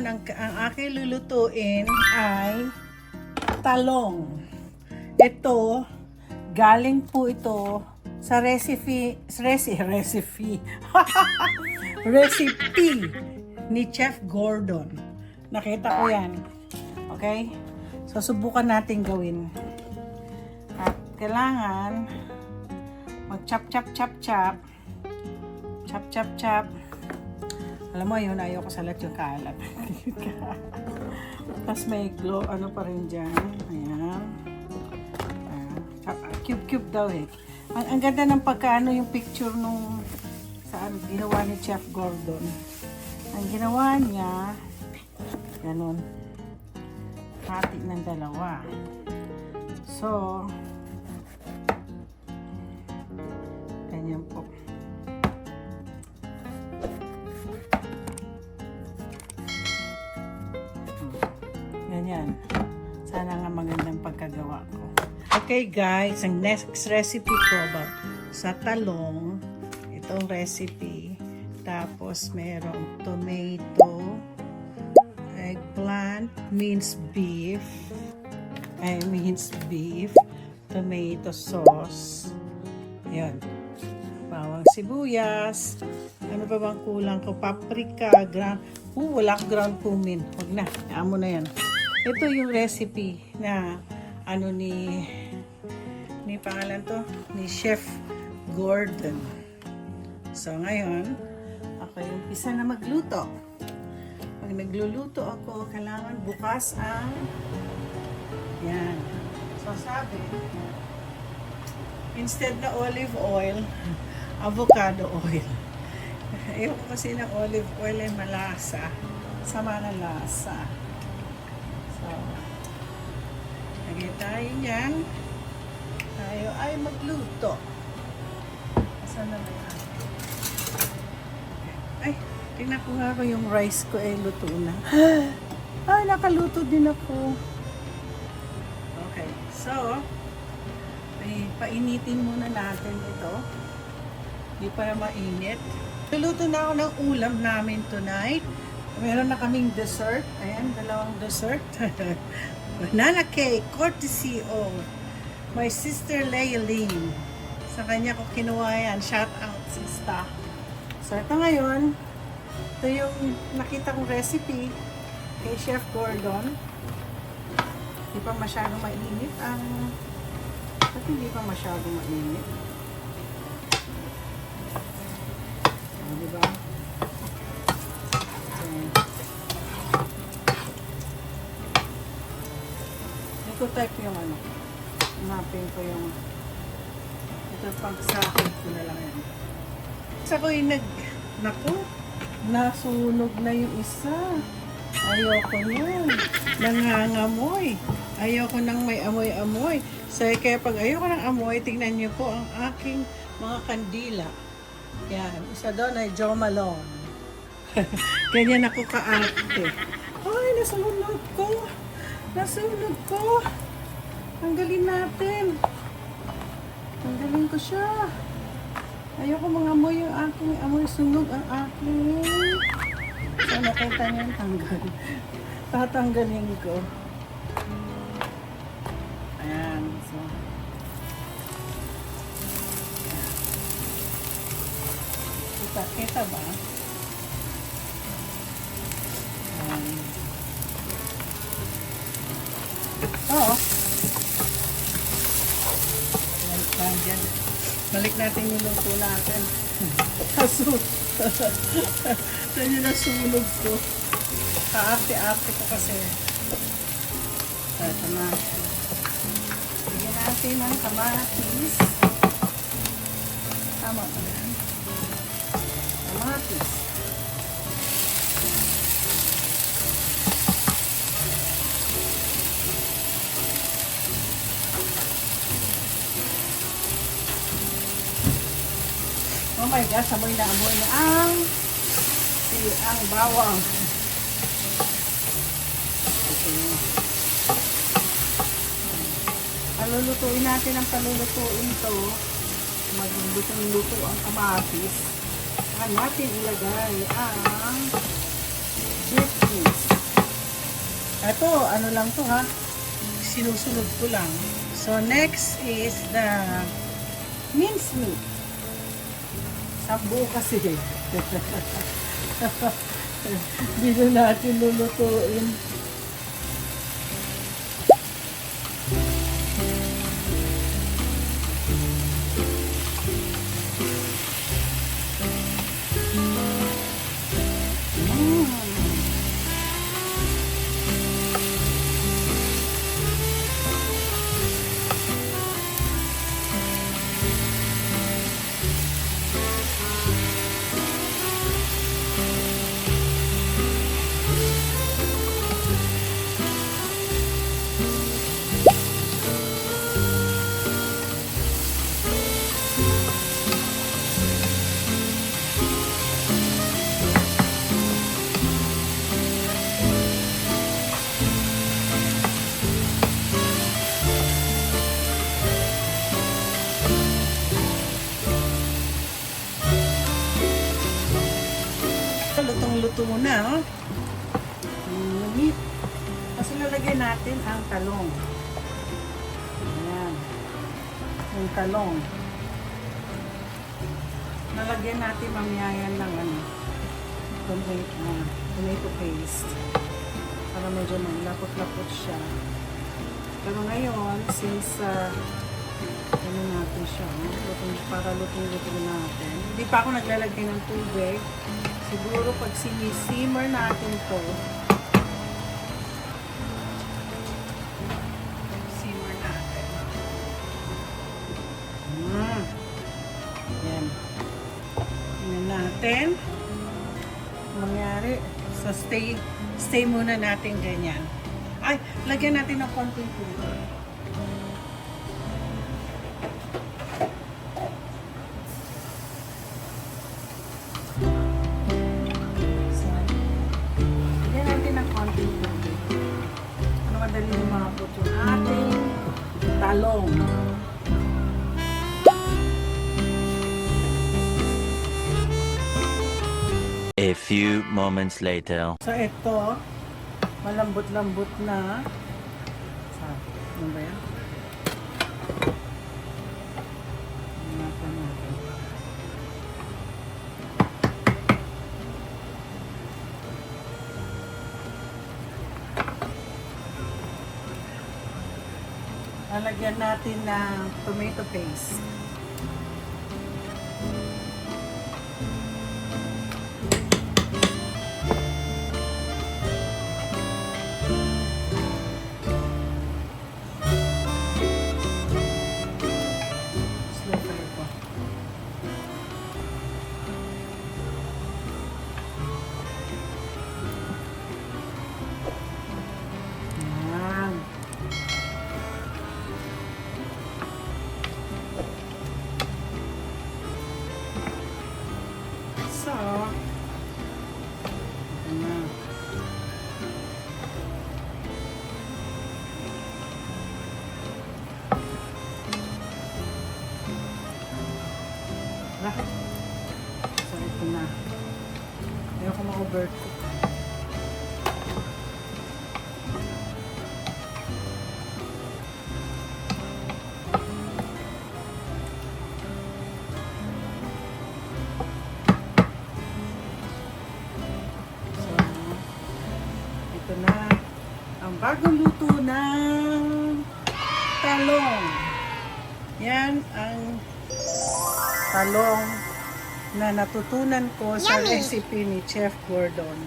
ngayon, ang aking lulutuin ay talong. Ito, galing po ito sa recipe ni Chef Gordon. Nakita ko yan. Okay? So, subukan natin gawin. At kailangan mag-chop. Chop. Alam mo, yun, ayaw ko salat yung kalat. Tapos may glow, ano pa rin dyan. Ayan. Cube daw eh. Ang ganda ng pagkaano yung picture nung saan ginawa ni Chef Gordon. Ang ginawa niya, ganun. Hati ng dalawa. So, ganyan po. Ganyan. Sana nga magandang pagkagawa ko. Okay guys, ang next recipe ko about sa talong. Itong recipe. Tapos merong tomato, eggplant, minced beef, tomato sauce. Yan. Bawang sibuyas. Ano pa bang kulang ko? Paprika, wala akong ground cumin. Huwag na. Hayaan mo na yan. Ito yung recipe na ano ni pangalan to? Ni Chef Gordon. So ngayon, ako yung umpisa na magluto. Pag nagluluto ako, kailangan bukas ang yan. So sabi, instead na olive oil, avocado oil. Ayoko kasi ng olive oil ay malasa. Sama na lasa. So, lagay tayo yan. Tayo ay magluto. Saan na yan? Ay, tingnan ko nga ako yung rice ko ay luto na. Ay, nakaluto din ako. Okay, so, painitin muna natin ito. Hindi para mainit. Luluto na ako ng ulam namin tonight. Meron na kaming dessert. Ayan, dalawang dessert. Banana cake, courtesy of my sister Leilene. Sa kanya ko kinuha yan. Shout out, sister. So, ito ngayon. Ito yung nakita kong recipe kay Chef Gordon. Hindi pa masyadong mainit. At hindi pa masyadong mainit. Diba? Ito type yung ano. Hanapin ko yung ito pag sa akin ko na lang yan. Sa ko yung naku, nasunog na yung isa. Ayoko yan. Nangangamoy. Ayoko nang may amoy-amoy. So, kaya pag ayoko ng amoy, tingnan niyo po ang aking mga kandila. Yan. Isa doon ay Jo Malone. Ganyan ako ka-arte. Ay, nasunog ko. Nasunog ko. Tanggalin natin. Tanggalin ko siya. Ayoko mga amoy yung aking amoy sunog ang aking. So, nakita niyo yung tanggal. Tatanggalin ko. Ayan. So, kita ba? Oo. Balik natin yung luto natin. Saan yun nasunog ko? Kaarte-arte ko kasi. Ito na. Bigyan natin ng kamatis. Tama ba yan? Kamatis. Oh my gosh, amoy na ang bawang. Okay. Palulutuin natin ang palulutuin to. Maglulutong-luto ang kamatis. Saka natin ilagay ang chickpeas. Ito, ano lang to ha. Sinusunod ko lang. So, next is the mincemeat. Sambu kasi. Dito natin lulutuin. Lutong-luto na, oh. Meat. Kasi lalagyan natin ang talong. Ayan. Yung talong. Nalagyan natin mamiyayan ng tomato paste. Para medyo malapot-lapot siya. Pero ngayon, since ano natin siya, para lutong-lutong natin. Hindi pa ako naglalagay ng tubig. Siguro pag sinisimmer natin to, simmer natin. Yan. Tingnan natin. Mangyari. So, stay muna natin ganyan. Ay, lagyan natin ng konting tubig. Madali lumapot yung ating talong. A few moments later. So ito, malambot-lambot na. Ano ba yan? Natin natin. Lalagyan natin ng tomato paste. Slow fire po. Ayan. So, ito na. So, ito na. Ayaw ko ma-overcook. Ito na ang bagong luto ng talong. Yan ang talong na natutunan ko sa recipe ni Chef Gordon.